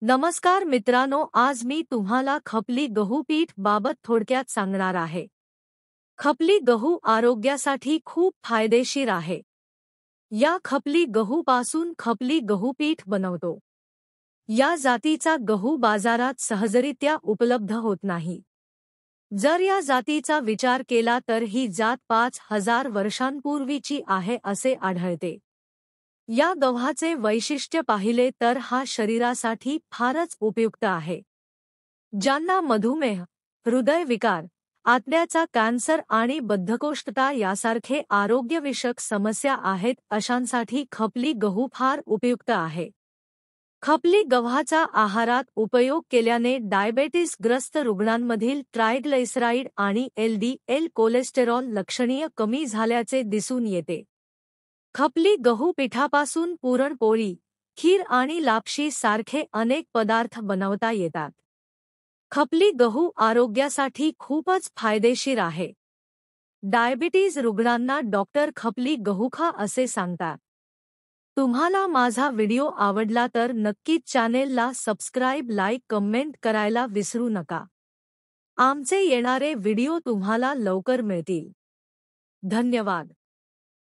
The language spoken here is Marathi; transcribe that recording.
नमस्कार मित्रांनो, आज मी तुम्हाला खपली गहू पीठ बाबत थोडक्यात सांगणार आहे। खपली गहू आरोग्यासाठी खूप फायदेशीर आहे। या खपली गहूपासून खपली गहू पीठ बनवतो। या जातीचा गहू बाजारात सहजरित्या उपलब्ध होत नाही। जर या जातीचा विचार केला तर ही जात 5000 वर्षांपूर्वीची आहे असे आढळते। या गव्हाचे वैशिष्ट्य पाहिले तर हा शरीरासाठी फारच उपयुक्त आहे। ज्यांना मधुमेह, हृदयविकार, आतड्याचा कॅन्सर आणि बद्धकोष्ठता यासारखे आरोग्यविषयक समस्या आहेत अशांसाठी खपली गहू फार उपयुक्त आहे। खपली गव्हाचा आहारात उपयोग केल्याने डायबेटिसग्रस्त रुग्णांमधील ट्रायग्लिसराईड आणि एल कोलेस्टेरॉल लक्षणीय कमी झाल्याचे दिसून येते। खपली गहू पिठापासून पुरणपोळी, खीर आणि लापशी सारखे अनेक पदार्थ बनवता येतात। खपली गहू आरोग्यासाठी खूपच फायदेशीर आहे। डायबिटीज रुग्णांना डॉक्टर खपली गहू खा असे सांगतात। तुम्हाला माझा व्हिडिओ आवडला तर नक्कीच चॅनेलला सबस्क्राईब, लाईक, कमेंट करायला विसरू नका। आमचे येणारे व्हिडिओ तुम्हाला लवकर मिळतील। धन्यवाद।